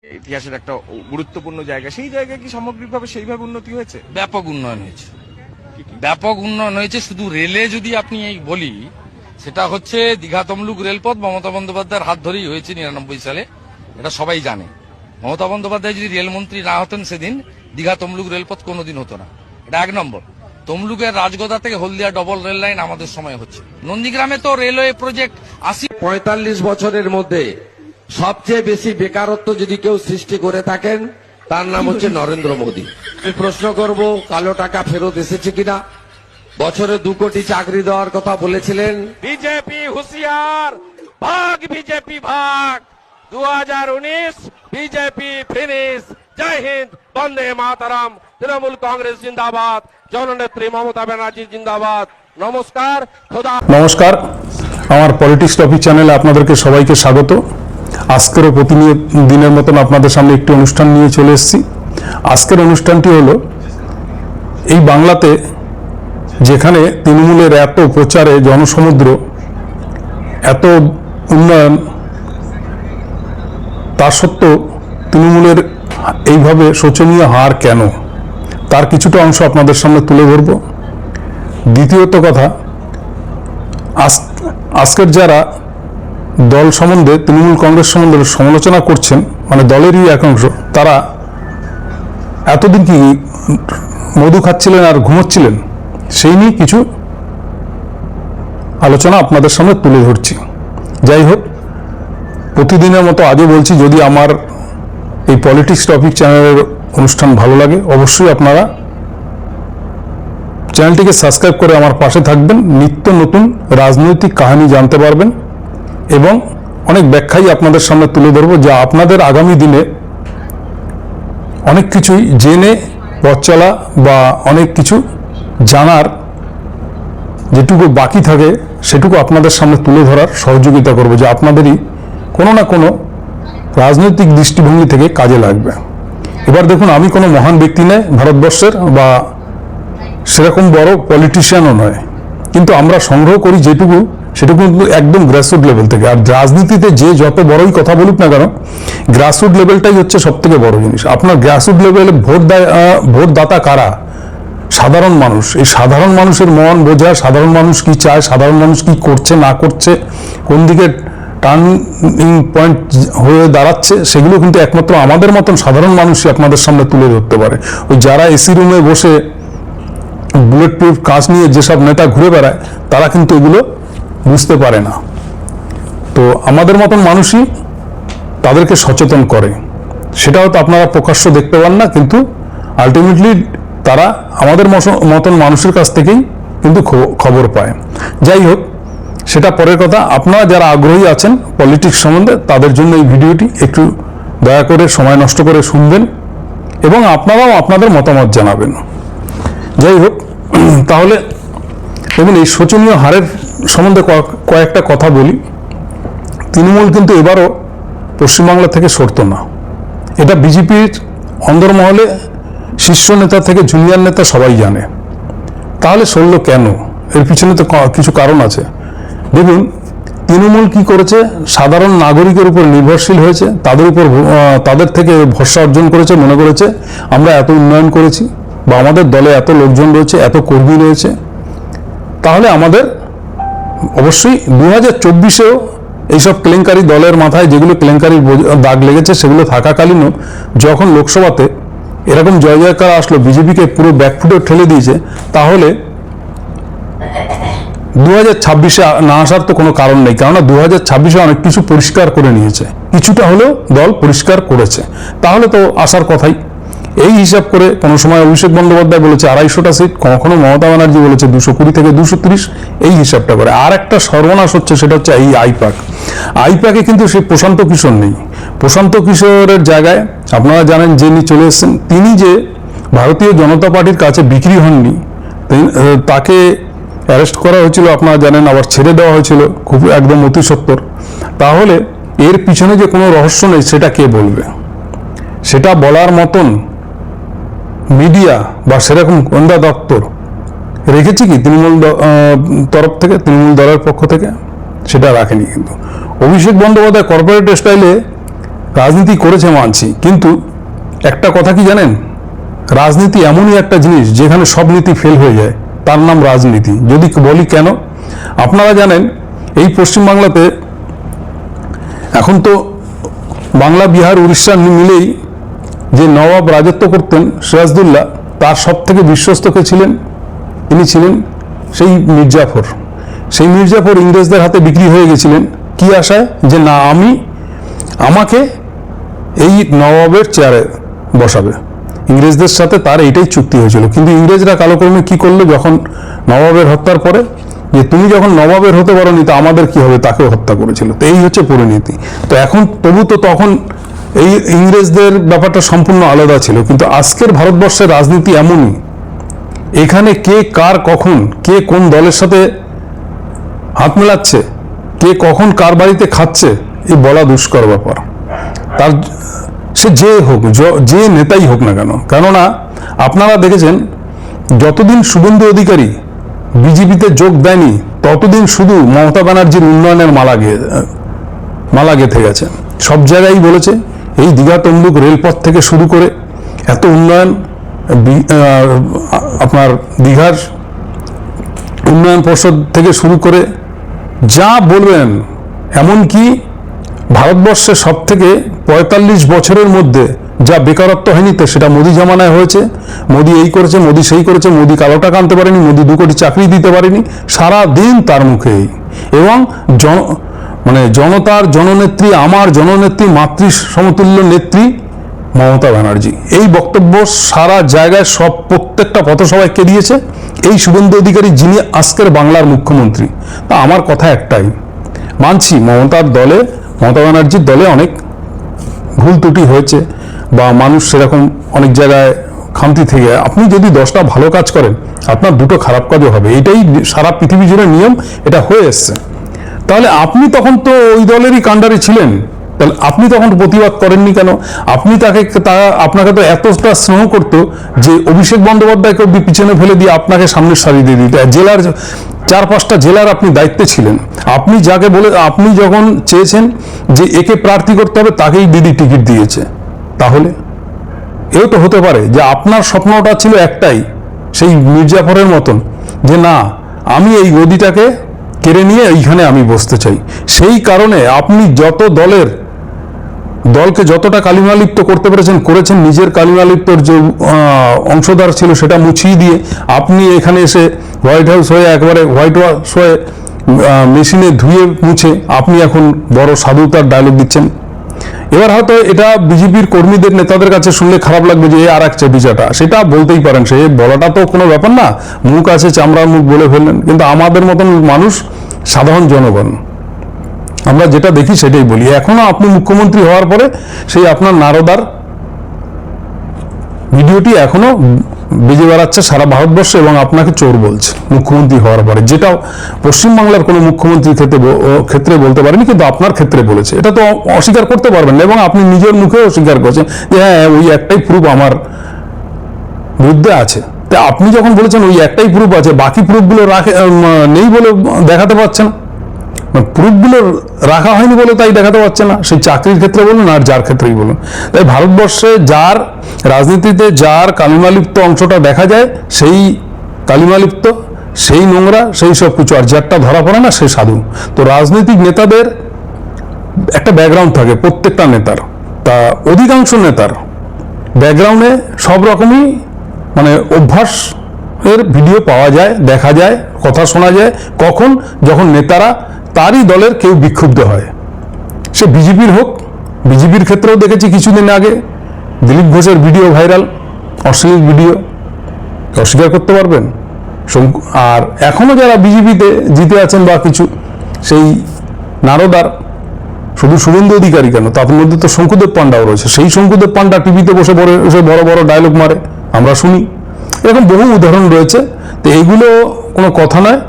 ইতিহাসের একটা গুরুত্বপূর্ণ জায়গা, সেই জায়গায় কি সামগ্রিকভাবে সেইভাবে উন্নতি হয়েছে? ব্যাপক উন্নয়ন হয়েছে, ব্যাপক উন্নয়ন হয়েছে। শুধু রেলে যদি আপনি এই বলি, সেটা হচ্ছে দীঘা তমলুক রেলপথ মমতা বন্দ্যোপাধ্যায়ের হাত ধরেই হয়েছে 99 সালে, এটা সবাই জানে। মমতা বন্দ্যোপাধ্যায় যদি রেলমন্ত্রী না হতেন সেদিন দীঘা তমলুক রেলপথ কোনোদিন হতো না। এটা 1 নম্বর। তমলুকের রাজগোদা থেকে হলদিয়া ডবল রেল লাইন আমাদের সময় হচ্ছে। নন্দীগ্রামে তো রেলওয়ে প্রজেক্ট 45 বছরের মধ্যে সবচেয়ে বেশি বেকারত্ব যদি কেউ সৃষ্টি করে থাকেন তার নাম হচ্ছে নরেন্দ্র মোদী। আমি প্রশ্ন করব, কালো টাকা ফেরত এসেছে কিনা? বছরে 2 কোটি চাকরি দেওয়ার কথা বলেছিলেন। বিজেপি হুঁশিয়ার, ভাগ বিজেপি ভাগ। 2019 বিজেপি ফিনিশ। জয় হিন্দ, বন্দে মাতরম। তৃণমূল কংগ্রেস জিন্দাবাদ, জননেত্রী মমতা ব্যানার্জি জিন্দাবাদ। নমস্কার, খোদা। নমস্কার, আমার পলিটিক্স টপিক চ্যানেলে আপনাদেরকে সবাইকে স্বাগত। আজকেরও প্রতিদিনের মতন আপনাদের সামনে একটি অনুষ্ঠান নিয়ে চলে এসেছি। আজকের অনুষ্ঠানটি হলো এই বাংলাতে যেখানে তৃণমূলের এত প্রচারে জনসমুদ্র, এত উন্নয়ন, তা সত্ত্বেও তৃণমূলের এইভাবে শোচনীয় হার কেন, তার কিছুটা অংশ আপনাদের সামনে তুলে ধরব। দ্বিতীয়ত কথা, আজকের যারা দল সম্বন্ধে, তৃণমূল কংগ্রেস সম্বন্ধে সমালোচনা করছেন, মানে দলেরই এক অংশ, তারা এতদিন কি মধু খাচ্ছিলেন আর ঘুমোচ্ছিলেন, সেই নিয়ে কিছু আলোচনা আপনাদের সামনে তুলে ধরছি। যাই হোক, প্রতিদিনের মতো আজও বলছি, যদি আমার এই পলিটিক্স টপিক চ্যানেলের অনুষ্ঠান ভালো লাগে, অবশ্যই আপনারা চ্যানেলটিকে সাবস্ক্রাইব করে আমার পাশে থাকবেন। নিত্য নতুন রাজনৈতিক কাহিনী জানতে পারবেন এবং অনেক ব্যাখ্যাই আপনাদের সামনে তুলে ধরবো, যা আপনাদের আগামী দিনে অনেক কিছুই জেনে পথ চলা বা অনেক কিছু জানার যেটুকু বাকি থাকে সেটুকু আপনাদের সামনে তুলে ধরার সহযোগিতা করবো, যে আপনাদেরই কোনো না কোনো রাজনৈতিক দৃষ্টিভঙ্গি থেকে কাজে লাগবে। এবার দেখুন, আমি কোনো মহান ব্যক্তি নয় ভারতবর্ষের, বা সেরকম বড় পলিটিশিয়ানও নয়, কিন্তু আমরা সংগ্রহ করি যেটুকু, সেটুকু কিন্তু একদম গ্রাসরুট লেভেল থেকে। আর রাজনীতিতে যে যত বড়ই কথা বলুক না কেন, গ্রাসরুট লেভেলটাই হচ্ছে সব থেকে বড় জিনিস। আপনার গ্রাসরুট লেভেলে ভোটদাতা কারা? সাধারণ মানুষ। এই সাধারণ মানুষের মন বোঝা, সাধারণ মানুষ কি চায়, সাধারণ মানুষ কি করছে না করছে, কোন দিকে টার্নিং পয়েন্ট হয়ে দাঁড়াচ্ছে, সেগুলো কিন্তু একমাত্র আমাদের মতন সাধারণ মানুষই আপনাদের সামনে তুলে ধরতে পারে। ওই যারা এসি রুমে বসে বুলেট প্রুফ কাঁচ নিয়ে যেসব নেতা ঘুরে বেড়ায়, তারা কিন্তু এগুলো বুঝতে পারে না। তো আমাদের মতন মানুষই তাদেরকে সচেতন করে। সেটা হয়তো আপনারা প্রকাশ্য দেখতে পান না, কিন্তু আলটিমেটলি তারা আমাদের মতন মানুষের কাছ থেকেই কিন্তু খবর পায়। যাই হোক, সেটা পরের কথা। আপনারা যারা আগ্রহী আছেন পলিটিক্স সম্বন্ধে, তাদের জন্য এই ভিডিওটি একটু দয়া করে সময় নষ্ট করে শুনবেন এবং আপনারাও আপনাদের মতামত জানাবেন। যাই হোক, তাহলে দেখুন, এই শোচনীয় হারের সম্বন্ধে কয়েকটা কথা বলি। তৃণমূল কিন্তু এবারও পশ্চিমবাংলা থেকে সরতো না, এটা বিজেপির অন্দরমহলে শীর্ষ নেতা থেকে জুনিয়র নেতা সবাই জানে। তাহলে সরল কেন? এর পিছনে তো কিছু কারণ আছে। দেখুন, তৃণমূল কি করেছে? সাধারণ নাগরিকের উপর নির্ভরশীল হয়েছে, তাদের থেকে ভরসা অর্জন করেছে, মনে করেছে আমরা এত উন্নয়ন করেছি, বা আমাদের দলে এত লোকজন রয়েছে, এত কর্মী রয়েছে, তাহলে আমাদের অবশ্যই 2024-এও এইসব কেলেঙ্কারি দলের মাথায়, যেগুলো কেলেঙ্কারির দাগ লেগেছে, সেগুলো থাকাকালীনও যখন লোকসভাতে এরকম জয় জয়কার আসলো, বিজেপিকে পুরো ব্যাকফুটে ঠেলে দিয়েছে, তাহলে 2026-এ না আসার তো কোনো কারণ নেই। কেননা 2026-এ অনেক কিছু পরিষ্কার করে নিয়েছে, কিছুটা হলেও দল পরিষ্কার করেছে, তাহলে তো আসার কথাই। এই হিসাব করে কোনো সময় অভিষেক বন্দ্যোপাধ্যায় বলেছে 250টা সিট, কখনো মমতা ব্যানার্জি বলেছে 220 থেকে 230, এই হিসাবটা করে। আর একটা সর্বনাশ হচ্ছে, সেটা হচ্ছে এই আইপ্যাকে কিন্তু সেই প্রশান্ত কিশোর নেই। প্রশান্ত কিশোরের জায়গায় আপনারা জানেন যিনি চলে এসেছেন, তিনি যে ভারতীয় জনতা পার্টির কাছে বিক্রি হননি, তাকে অ্যারেস্ট করা হয়েছিল আপনারা জানেন, আবার ছেড়ে দেওয়া হয়েছিল খুব একদম অতি সত্বর। তাহলে এর পিছনে যে কোনো রহস্য নেই, সেটা কে বলবে? সেটা বলার মতন মিডিয়া বা সেরকম গোয়েন্দা দপ্তর রেখেছে কি তৃণমূল তরফ থেকে, তৃণমূল দলের পক্ষ থেকে? সেটা রাখেনি। কিন্তু অভিষেক বন্দ্যোপাধ্যায় কর্পোরেট স্টাইলে রাজনীতি করেছে মানছি, কিন্তু একটা কথা কি জানেন, রাজনীতি এমনই একটা জিনিস যেখানে সব নীতি ফেল হয়ে যায়, তার নাম রাজনীতি। যদি বলি কেন, আপনারা জানেন এই পশ্চিমবাংলাতে এখন তো বাংলা, বিহার, উড়িষ্যা মিলেই যে নবাব রাজত্ব করতেন সিরাজদৌল্লা, তার সব থেকে বিশ্বস্ত কে ছিলেন? তিনি ছিলেন সেই মির্জাফর। সেই মির্জাফর ইংরেজদের হাতে বিক্রি হয়ে গেছিলেন কি আশায়, যে না আমাকে এই নবাবের চেয়ারে বসাবে। ইংরেজদের সাথে তার এইটাই চুক্তি হয়েছিল। কিন্তু ইংরেজরা কালক্রমে কি করলো, যখন নবাবের হত্যার পরে, যে তুমি যখন নবাবের হতে পারোনি তো আমাদের কি হবে, তাকেও হত্যা করেছিল। তো এই হচ্ছে পরিণতি। তো এখন তবু তো তখন এই ইংরেজদের ব্যাপারটা সম্পূর্ণ আলাদা ছিল, কিন্তু আজকের ভারতবর্ষের রাজনীতি এমনই, এখানে কে কার কখন, কে কোন দলের সাথে হাত মেলাচ্ছে, কে কখন কার বাড়িতে খাচ্ছে, এই বলা দুষ্কর ব্যাপার। তার সে যে হোক, যে নেতাই হোক না কেন, কেননা আপনারা দেখেছেন যতদিন শুভেন্দু অধিকারী বিজেপিতে যোগ দেয়নি ততদিন শুধু মমতা ব্যানার্জির উন্নয়নের মালা গেঁথে গেছে। সব জায়গায় বলেছে এই দীঘা তমলুক রেলপথ থেকে শুরু করে এত উন্নয়ন, আপনার দীঘার উন্নয়ন পর্ষদ থেকে শুরু করে যা বলবেন, এমনকি ভারতবর্ষে সব থেকে 45 বছরের মধ্যে যা বেকারত্ব হয়নি তো সেটা মোদি জামানায় হয়েছে। মোদি এই করেছে, মোদি সেই করেছে, মোদি কালো টাকা আনতে পারেনি, মোদি 2 কোটি চাকরি দিতে পারেনি, সারা দিন তার মুখে। এবং জনতার জননেত্রী, আমার জননেত্রী, মাতৃ সমতুল্য নেত্রী মমতা ব্যানার্জি, এই বক্তব্য সারা জায়গায় সব প্রত্যেকটা পথসভায় দিয়েছে এই শুভেন্দু অধিকারী, যিনি আজকের বাংলার মুখ্যমন্ত্রী। তা আমার কথা একটাই, মানছি মমতা ব্যানার্জির দলে অনেক ভুল ত্রুটি হয়েছে, বা মানুষ সেরকম অনেক জায়গায় খামতি থেকে, আপনি যদি 10টা ভালো কাজ করেন আপনার 2টো খারাপ কাজও হবে, এটাই সারা পৃথিবী জুড়ে নিয়ম, এটা হয়ে এসছে। তাহলে আপনি তখন তো ওই দলেরই কাণ্ডারি ছিলেন, তাহলে আপনি তখন প্রতিবাদ করেননি কেন? আপনাকে তো এতটা স্নেহ করতো যে অভিষেক বন্দ্যোপাধ্যায়কে পিছনে ফেলে দিয়ে আপনাকে সামনের সারি দিয়ে দিতে। জেলার 4-5টা জেলার আপনি দায়িত্বে ছিলেন, আপনি আপনি যখন চেয়েছেন যে একে প্রার্থী করতে হবে তাকেই দিদি টিকিট দিয়েছে। তাহলে এও তো হতে পারে যে আপনার স্বপ্নটা ছিল একটাই, সেই মির্জাফরের মতন, যে না আমি এই গদিটাকে কেড়ে নিয়ে এইখানে আমি বসতে চাই। সেই কারণে আপনি দলকে যতটা কালিমালিপ্ত করতে করেছেন, নিজের কালিমালিপ্তর যে অংশধার ছিল সেটা মুছিয়ে দিয়ে আপনি এখানে এসে হোয়াইট হাউস হয়ে মেশিনে ধুয়ে মুছে আপনি এখন বড় সাধুতার ডায়লগ দিচ্ছেন। এবার হয়তো এটা বিজেপির কর্মীদের, নেতাদের কাছে শুনলে খারাপ লাগবে যে আর এক চেপিচাটা, সেটা বলতেই পারেন, সে বলাটা তো কোনো ব্যাপার না, মুখ আছে চামড়ার মুখ বলে ফেললেন। কিন্তু আমাদের মতন মানুষ, সাধারণ জনগণ, আমরা যেটা দেখি সেটাই বলি। এখনো আপনি মুখ্যমন্ত্রী হওয়ার পরে সেই আপনার নারদার ভিডিওটি এখনো বেজে বেড়াচ্ছে সারা ভারতবর্ষে, এবং আপনাকে চোর বলছে মুখ্যমন্ত্রী হওয়ার পরে, যেটা পশ্চিমবাংলার কোনো মুখ্যমন্ত্রীর ক্ষেত্রে বলতে পারেনি, কিন্তু আপনার ক্ষেত্রে বলেছে। এটা তো অস্বীকার করতে পারবেন না, এবং আপনি নিজের মুখেও অস্বীকার করছেন যে হ্যাঁ ওই একটাই প্রুফ আমার বিরুদ্ধে আছে। তা আপনি যখন বলেছেন ওই একটাই প্রুফ আছে, বাকি প্রুফগুলো নেই বলে দেখাতে পারছেন না, প্রুফগুলো রাখা হয়নি বলে তাই দেখাতে পারছে না, সেই চাকরির ক্ষেত্রে বলুন আর যার ক্ষেত্রেই বলুন। তাই ভারতবর্ষে যার রাজনীতিতে যার কালিমালিপ্ত অংশটা দেখা যায়, সেই কালিমালিপ্ত, সেই নোংরা, সেই সব কিছু, আর যারটা ধরা পড়ে না সে সাধু। তো রাজনৈতিক নেতাদের একটা ব্যাকগ্রাউন্ড থাকে, প্রত্যেকটা নেতার, তা অধিকাংশ নেতার ব্যাকগ্রাউন্ডে সব রকমই অভ্যাস এর ভিডিও পাওয়া যায়, দেখা যায়, কথা শোনা যায়, কখন যখন নেতারা তারই দলের কেউ বিক্ষুব্ধ হয়, সে বিজেপির হোক। বিজেপির ক্ষেত্রেও দেখেছি কিছুদিন আগে দিলীপ ঘোষের ভিডিও ভাইরাল, অশ্লীল ভিডিও, অস্বীকার করতে পারবেন? আর এখনো যারা বিজেপিতে জিতে আছেন বা কিছু, সেই নারদার শুধু শুভেন্দু অধিকারী কেন, তার মধ্যে তো শঙ্কুদেব পান্ডাও রয়েছে। সেই শঙ্কুদেব পান্ডা টিভিতে বসে বড় বড় ডায়লগ মারে, আমরা শুনি। এরকম বহু উদাহরণ রয়েছে। তো এইগুলো কোনো কথা নয়,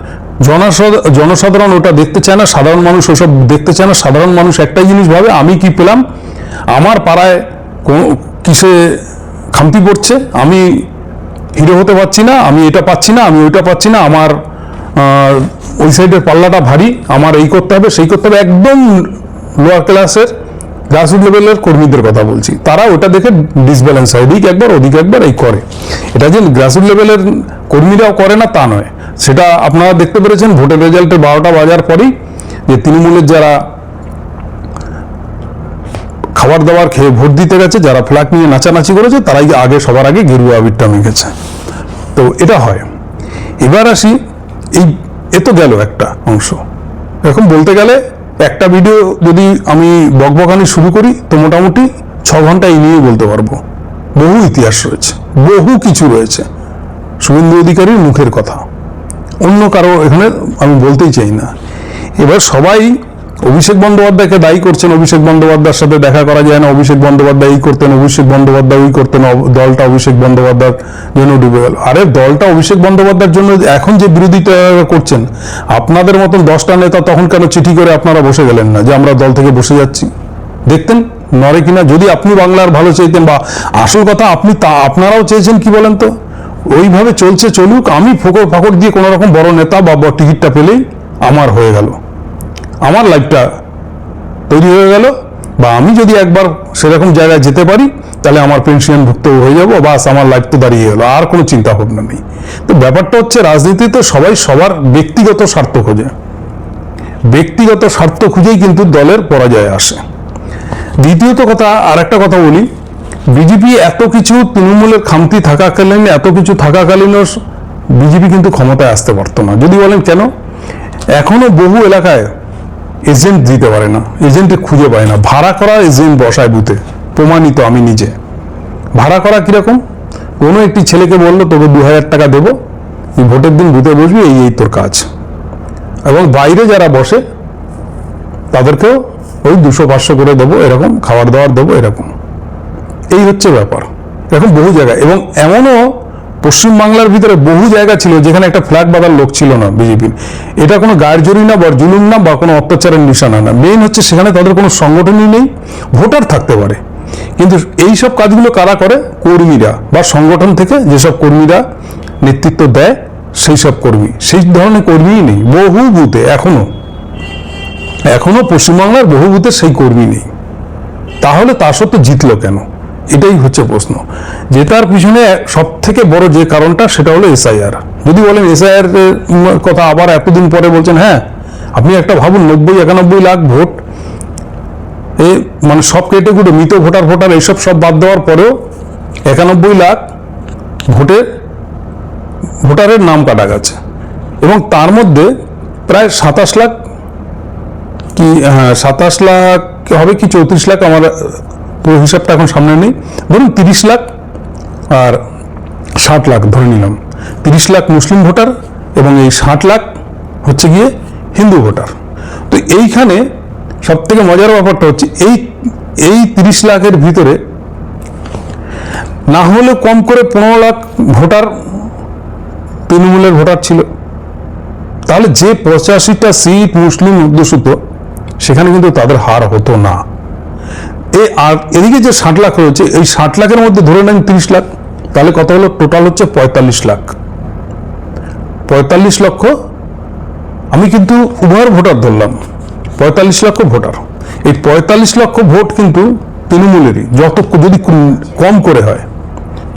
জনসাধারণ ওটা দেখতে চায় না, সাধারণ মানুষ ওসব দেখতে চায় না। সাধারণ মানুষ একটাই জিনিস ভাবে, আমি কি পেলাম, আমার পাড়ায় কিসে খামতি পড়ছে, আমি হিরো হতে পারছি না, আমি এটা পাচ্ছি না, আমি ওইটা পাচ্ছি না, আমার ওই সাইডের পাল্লাটা ভারী, আমার এই করতে হবে সেই করতে হবে। একদম লোয়ার ক্লাসের গ্রাসরুট লেভেলের কর্মীদের কথা বলছি, তারা ওটা দেখে ডিসব্যালেন্স হয়, এদিক একবার ওদিক একবার এই করে। এটা যে গ্রাসরুট লেভেলের কর্মীরাও করে না তা নয়, সেটা আপনারা দেখতে পেরেছেন ভোটের রেজাল্টের 12টা বাজার পরেই যে তৃণমূলের যারা খাবার দাবার খেয়ে ভোট দিতে গেছে, যারা ফ্ল্যাগ নিয়ে নাচানাচি করেছে, তারাই আগে সবার আগে গেরুয়া আবিরটা মেখেছে। তো এটা হয়। এবার আসি, এ তো গেল একটা অংশ। এখন বলতে গেলে একটা ভিডিও যদি আমি বকবকানি শুরু করি তো মোটামুটি 6 ঘন্টা এই নিয়েই বলতে পারবো। বহু ইতিহাস রয়েছে, বহু কিছু রয়েছে, শুভেন্দু অধিকারীর মুখের কথা, অন্য কারো এখানে আমি বলতেই চাই না। এবার সবাই অভিষেক বন্দ্যোপাধ্যায়কে দায়ী করছেন, অভিষেক বন্দ্যোপাধ্যায়ের সাথে দেখা করা যায় না, অভিষেক বন্দ্যোপাধ্যায় এই করতেন, অভিষেক বন্দ্যোপাধ্যায় ওই করতেন, দলটা অভিষেক বন্দ্যোপাধ্যায়ের জন্য ডুবে গেল। আরে দলটা অভিষেক বন্দ্যোপাধ্যায়ের জন্য এখন যে বিরোধিতা করছেন, আপনাদের মতন 10টা নেতা তখন কেন চিঠি করে আপনারা বসে গেলেন না যে আমরা দল থেকে বসে যাচ্ছি? দেখতেন নড়ে কিনা। যদি আপনি বাংলার ভালো চাইতেন, বা আসল কথা আপনারাও চেয়েছেন কি বলেন তো, ওইভাবে চলছে চলুক, আমি ফাঁকড় দিয়ে কোনো রকম বড় নেতা বা টিকিটটা পেলেই আমার হয়ে গেল, আমার লাইফটা তৈরি হয়ে গেল, বা আমি যদি একবার সেরকম জায়গায় যেতে পারি তাহলে আমার পেনশনভুক্ত হয়ে যাবো, বাস আমার লাইফ তো দাঁড়িয়ে গেল, আর কোনো চিন্তা ভাবনা নেই। তো ব্যাপারটা হচ্ছে রাজনীতিতে সবাই সবার ব্যক্তিগত স্বার্থ খোঁজে, ব্যক্তিগত স্বার্থ খুঁজেই কিন্তু দলের পরাজয় আসে। দ্বিতীয়ত কথা, আর একটা কথা বলি, বিজেপি এত কিছু তৃণমূলের খামতি থাকাকালীন, এত কিছু থাকাকালীনও বিজেপি কিন্তু ক্ষমতায় আসতে পারতো না। যদি বলেন কেন, এখনো বহু এলাকায় এজেন্ট দিতে পারে না, এজেন্টে খুঁজে পায় না, ভাড়া করা এজেন্ট বসায় বুথে, প্রমাণিত আমি নিজে। ভাড়া করা কিরকম, কোনো একটি ছেলেকে বললো তোকে 2000 টাকা দেবো, তুই ভোটের দিন বুথে বসবি, এই তোর কাজ। এবং বাইরে যারা বসে তাদেরকেও ওই 200-500 করে দেবো, এরকম খাবার দাবার দেবো, এরকম। এই হচ্ছে ব্যাপার এখন বহু জায়গায়। এবং এমনও পশ্চিমবাংলার ভিতরে বহু জায়গা ছিল যেখানে একটা ফ্ল্যাগ বাঁধার লোক ছিল না বিজেপির। এটা কোনো গায়ের জোরি না, বা জুলুম না, বা কোনো অত্যাচারের নিশানা না। মেইন হচ্ছে সেখানে তাদের কোনো সংগঠনই নেই, ভোটার থাকতে পারে, কিন্তু এই সব কাজগুলো কারা করে? কর্মীরা, বা সংগঠন থেকে যেসব কর্মীরা নেতৃত্ব দেয় সেই সব কর্মী। সেই ধরনের কর্মীই নেই বহু বুথে, এখনো পশ্চিমবাংলার বহু বুথে সেই কর্মী নেই। তাহলে তা সত্ত্বেও জিতলো কেন? এটাই হচ্ছে প্রশ্ন। জেতার পিছনে সব থেকে বড় যে কারণটা, সেটা হলো এসআইআর। যদি বলেন এসআইআর কথা আবার এতদিন পরে বলছেন, হ্যাঁ আপনি একটা ভাবুন, 90-91 লাখ ভোট, মানে সব ক্যাটেগরি, মৃত ভোটার এইসব সব বাদ দেওয়ার পরেও 91 লাখ ভোটারের নাম কাটা গেছে, এবং তার মধ্যে প্রায় 27 লাখ কি 27 লাখ হবে কি 34 লাখ, আমার পুরো হিসাবটা এখন সামনে নেই, ধরুন 30 লাখ আর 60 লাখ ধরে নিলাম। 30 লাখ মুসলিম ভোটার এবং এই 60 লাখ হচ্ছে গিয়ে হিন্দু ভোটার। তো এইখানে সব থেকে মজার ব্যাপারটা হচ্ছে এই 30 লাখের ভিতরে না হলে কম করে 15 লাখ ভোটার তৃণমূলের ভোটার ছিল। তাহলে যে 85টা সিট মুসলিম অধ্যুষিত, সেখানে কিন্তু তাদের হার হতো না। আর এদিকে যে 60 লাখ রয়েছে, এই 60 লাখের মধ্যে ধরে নেন 30 লাখ, তাহলে কত হলো? টোটাল হচ্ছে 45 লাখ। 45 লক্ষ, আমি কিন্তু উভয়ের ভোটার ধরলাম, 45 লক্ষ ভোটার। এই 45 লক্ষ ভোট কিন্তু তৃণমূলেরই, যদি কম করে হয়,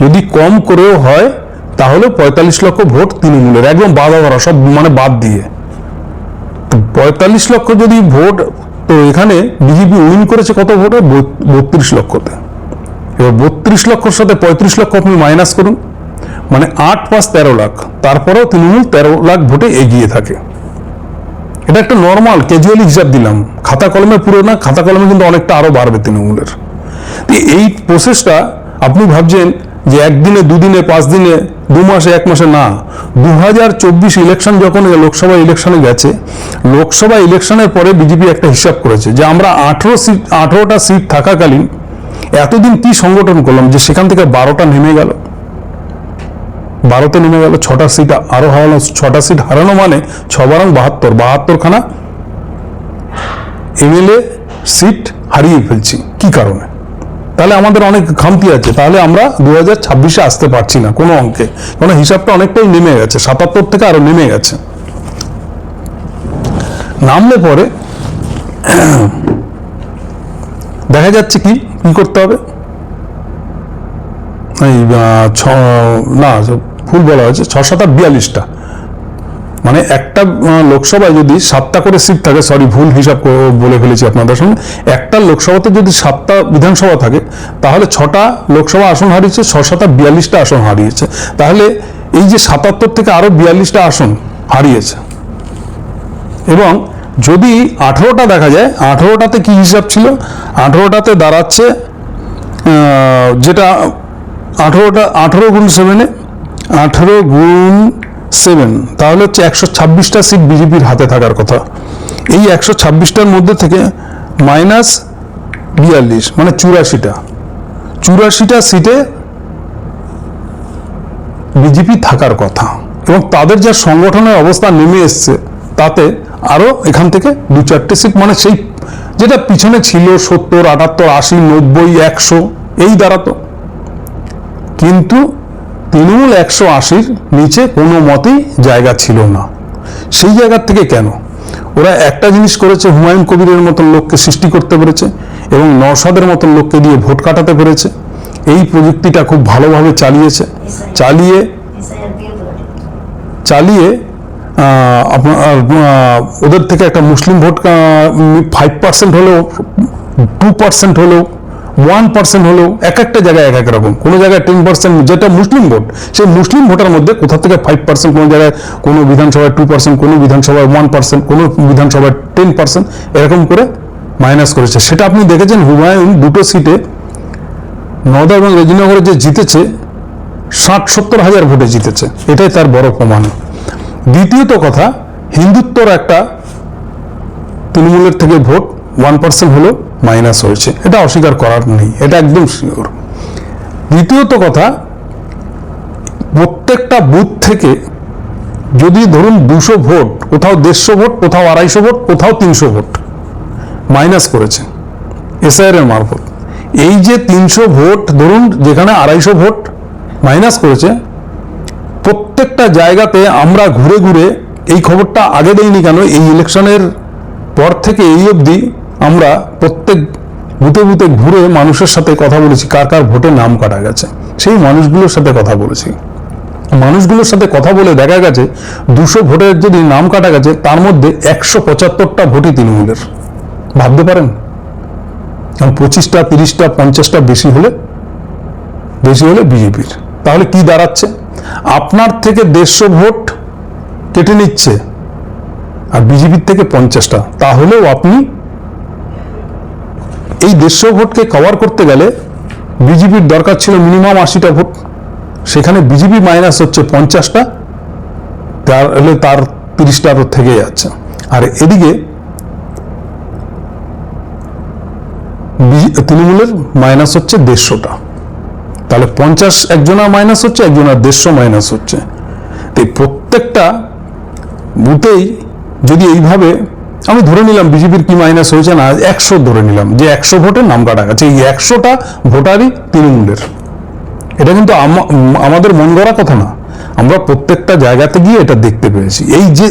যদি কম করেও হয় তাহলে 45 লক্ষ ভোট তৃণমূলের, একদম বাধা ধরা, সব মানে বাদ দিয়ে। 45 লক্ষ যদি ভোট, তো এখানে বিজেপি উইন করেছে কত ভোটে? 32 লক্ষতে। এবার 32 লক্ষর সাথে 35 লক্ষ আপনি মাইনাস করুন, মানে 8-5-13 লাখ। তারপরেও তৃণমূল 13 লাখ ভোটে এগিয়ে থাকে। এটা একটা নর্মাল ক্যাজুয়ালি হিসাব দিলাম, খাতা কলমে পুরো না, খাতা কলমে কিন্তু অনেকটা আরো বাড়বে তৃণমূলের। এই প্রসেসটা আপনি ভাবছেন যে একদিনে, দুদিনে, 5 দিনে, 2 মাসে, 1 মাসে না। 2024 ইলেকশন যখন লোকসভা ইলেকশনে গেছে, লোকসভা ইলেকশনের পরে বিজেপি একটা হিসাব করেছে যে আমরা 18টা সিট থাকাকালীন এতদিন কি সংগঠন করলাম, যে সেখান থেকে 12টা নেমে গেল, 12তে নেমে গেল, 6টা সিট আরো হারানো, 6টা সিট হারানো মানে 6-72 খানা এমএলএ সিট হারিয়ে ফেলছি। কি কারণে? তাহলে আমাদের অনেক খামতি আছে, তাহলে আমরা 2026-এ আসতে পারছি না কোনো অঙ্কে, কারণ হিসাবটা অনেকটাই নেমে গেছে, 77 থেকে আরো নেমে গেছে। নামলে পরে দেখা যাচ্ছে কি কি করতে হবে, এই না ভুল বলা হয়েছে, 6-7-42টা, মানে একটা লোকসভায় যদি 7টা করে সিট থাকে, সরি ভুল হিসাব বলে ফেলেছি আপনাদের সামনে, একটা লোকসভাতে যদি 7টা বিধানসভা থাকে তাহলে 6টা লোকসভা আসন হারিয়েছে, 6-7-42টা আসন হারিয়েছে। তাহলে এই যে 77 থেকে আরো 42টা আসন হারিয়েছে। এবং যদি 18টা দেখা যায়, 18টাতে কি হিসাব ছিল, 18টাতে দাঁড়াচ্ছে যেটা 18 গুণ 7-এ 18 গুণ 7 তাহলে হচ্ছে 126টা সিট বিজেপির হাতে থাকার কথা। এই 126টার মধ্যে থেকে -42 মানে 84টা সিটে বিজেপি থাকার কথা, এবং তাদের যা সংগঠনের অবস্থা নেমে এসছে তাতে আরো এখান থেকে 2-4টে সিট, মানে সেই যেটা পিছনে ছিল 70, 78, 80, 90, 100 এই দাঁড়াতো। কিন্তু তৃণমূল 180-র নিচে কোনো মতেই জায়গা ছিল না। সেই জায়গার থেকে কেন ওরা একটা জিনিস করেছে, হুমায়ুন কবিরের মতন লোককে সৃষ্টি করতে পেরেছে এবং নওশাদের মতন লোককে দিয়ে ভোট কাটাতে পেরেছে। এই প্রযুক্তিটা খুব ভালোভাবে চালিয়ে আপনার ওদের থেকে একটা মুসলিম ভোট 5% হলেও, 2% হলেও, 1% হলেও, এক একটা জায়গায় এক এক রকম, কোনো জায়গায় 10%, যেটা মুসলিম ভোট সেই মুসলিম ভোটের মধ্যে কোথা থেকে 5%, কোনো জায়গায় কোনো বিধানসভায় 2%, কোনো বিধানসভায় 1%, কোনো বিধানসভায় 10%, এরকম করে মাইনাস করেছে। সেটা আপনি দেখেছেন হুমায়ুন 2টো সিটে নওদা এবং রেজিনগরে যে জিতেছে 60-70 হাজার ভোটে জিতেছে, এটাই তার বড় প্রমাণ। দ্বিতীয়ত কথা, হিন্দুত্বর একটা তৃণমূলের থেকে ভোট 1% হলেও মাইনাস হয়েছে, এটা অস্বীকার করার নেই, এটা একদম শিওর। দ্বিতীয়ত কথা, প্রত্যেকটা বুথ থেকে যদি ধরুন 200 ভোট, কোথাও 150 ভোট, কোথাও 250 ভোট, কোথাও 300 ভোট মাইনাস করেছে এসআইআর এর মারফত। এই যে 300 ভোট ধরুন যেখানে 250 ভোট মাইনাস করেছে, প্রত্যেকটা জায়গাতে আমরা ঘুরে ঘুরে, এই খবরটা আগে দেইনি কেন, এই ইলেকশনের পর থেকে এই অবধি আমরা প্রত্যেক বুথে বুথে ঘুরে মানুষের সাথে কথা বলেছি, কার কার ভোটে নাম কাটা গেছে, সেই মানুষগুলোর সাথে কথা বলেছি। মানুষগুলোর সাথে কথা বলে দেখা গেছে 200 ভোটের যদি নাম কাটা গেছে, তার মধ্যে 175টা ভোটই তৃণমূলের। ভাবতে পারেন, 25টা, 30টা, 50টা বেশি হলে বিজেপির। তাহলে কি দাঁড়াচ্ছে, আপনার থেকে 150 ভোট কেটে নিচ্ছে আর বিজেপির থেকে 50টা। তাহলেও আপনি এই 150 ভোটকে কভার করতে গেলে বিজেপির দরকার ছিল মিনিমাম 80টা ভোট, সেখানে বিজেপি মাইনাস হচ্ছে 50টা, তার 30টা থেকে যাচ্ছে। আর এদিকে তৃণমূলের মাইনাস হচ্ছে 150টা, তাহলে 50 একজনের মাইনাস হচ্ছে, একজনের 150 মাইনাস হচ্ছে। তো প্রত্যেকটা বুথেই যদি এইভাবে আমি ধরে নিলাম বিজেপির কি মাইনাস হয়েছে না, 100 ধরে নিলাম যে 100 ভোটের নাম কাটা গেছে, এই 100টা ভোটারই তৃণমূলের। এটা কিন্তু আমাদের মন গড়া কথা না, আমরা প্রত্যেকটা জায়গাতে গিয়ে এটা দেখতে পেয়েছি। এই যে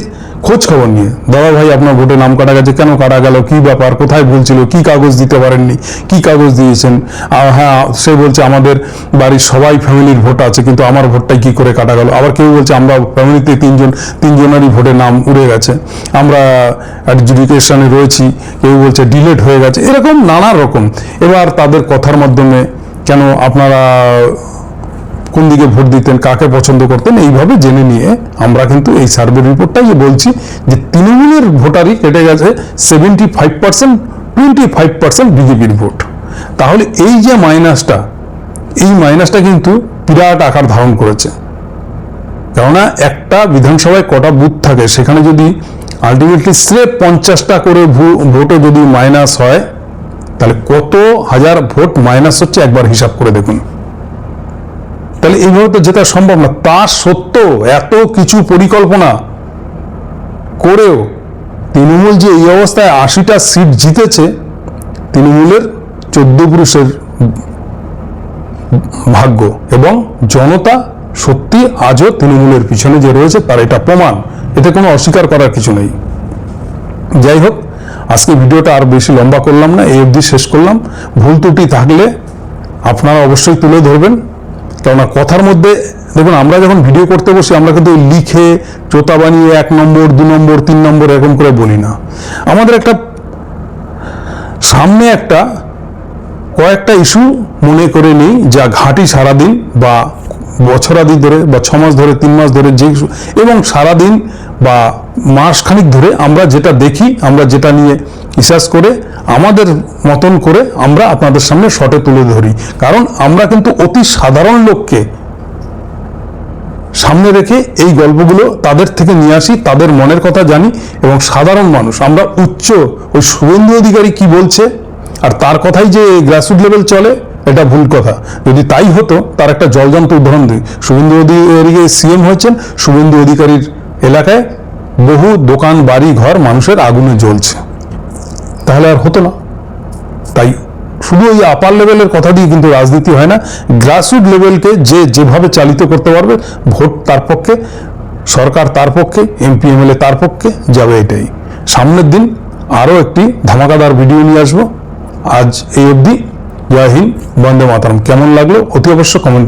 খোঁজ খবর নিয়ে, দাদা ভাই আপনার ভোটে নাম কাটা গেছে, কেন কাটা গেল, কি ব্যাপার, কোথায় ভুল ছিল, কি কাগজ দিতে পারেননি, কি কাগজ দিয়েছেন, হ্যাঁ সে বলছে আমাদের বাড়ির সবাই ফ্যামিলির ভোট আছে, কিন্তু আমার ভোটটাই কি করে কাটা গেল। আবার কেউ বলছে আমরা ফ্যামিলিতে তিনজনেরই ভোটে নাম উড়ে গেছে, আমরা অ্যাডজুডিকেশনে রয়েছি, কেউ বলছে ডিলেট হয়ে গেছে, এরকম নানা রকম। এবার তাদের কথার মাধ্যমে কেন আপনারা কোন দিকে ভোট দিতেন, কাকে পছন্দ করতেন, এইভাবে জেনে নিয়ে আমরা কিন্তু এই সার্ভে রিপোর্টটাই বলছি যে তৃণমূলের ভোটারই কেটে গেছে 75%, 25% বিজেপির ভোট। তাহলে এই যে মাইনাসটা, এই মাইনাসটা কিন্তু বিরাট আকার ধারণ করেছে। কেননা একটা বিধানসভায় কটা বুথ থাকে, সেখানে যদি আলটিমেটলি স্রেফ 50টা করে ভোটও যদি মাইনাস হয়, তাহলে কত হাজার ভোট মাইনাস হচ্ছে একবার হিসাব করে দেখুন। তাহলে এইভাবে তো যেটা সম্ভব না। তা সত্ত্বেও এত কিছু পরিকল্পনা করেও তৃণমূল যে এই অবস্থায় 80টা সিট জিতেছে, তৃণমূলের 14 পুরুষের ভাগ্য, এবং জনতা সত্যি আজও তৃণমূলের পিছনে যে রয়েছে তার এটা প্রমাণ, এতে কোনো অস্বীকার করার কিছু নেই। যাই হোক, আজকে ভিডিওটা আর বেশি লম্বা করলাম না, এই অবধি শেষ করলাম। ভুল ত্রুটি থাকলে আপনারা অবশ্যই তুলে ধরবেন, কেননা কথার মধ্যে দেখুন, আমরা যখন ভিডিও করতে বসি আমরা কিন্তু লিখে চোতা বানিয়ে 1 নম্বর 2 নম্বর 3 নম্বর এরকম করে বলি না। আমাদের একটা সামনে কয়েকটা ইস্যু মনে করে নিই, যা ঘাঁটি সারাদিন বা বছরাদি ধরে বা 6 মাস ধরে 3 মাস ধরে যে ইস্যু, এবং সারাদিন বা মাসখানিক ধরে আমরা যেটা দেখি, আমরা যেটা নিয়ে রিসার্চ করে আমাদের মতন করে আমরা আপনাদের সামনে শর্টে তুলে ধরি। কারণ আমরা কিন্তু অতি সাধারণ লোককে সামনে রেখে এই গল্পগুলো তাদের থেকে নিয়ে আসি, তাদের মনের কথা জানি। এবং সাধারণ মানুষ আমরা ওই শুভেন্দু অধিকারী কি বলছে আর তার কথাই যে গ্রাসরুট লেভেল চলে, এটা ভুল কথা। যদি তাই হতো, তার একটা জলজান্ত উদাহরণ দিই। শুভেন্দু অধিকারী সিএম হয়েছেন, শুভেন্দু অধিকারীর এলাকায় বহু দোকান বাড়ি ঘর মানুষের আগুনে জ্বলছে, তাহলে আর হতো না। তাই শুধু ওই আপার লেভেলের কথা দিয়ে কিন্তু রাজনীতি হয় না। গ্রাসরুট লেভেলকে যেভাবে চালিত করতে পারবে, ভোট তার পক্ষে, সরকার তার পক্ষে, এমপি এমএলএ তার পক্ষে যাবে। এটাই সামনের দিন আরও একটি ধামাকাদার ভিডিও নিয়ে আসবো। আজ এই অবধি। জয় হিন্দ, বন্দে মাতরম। কেমন লাগলো অতি অবশ্য কমেন্ট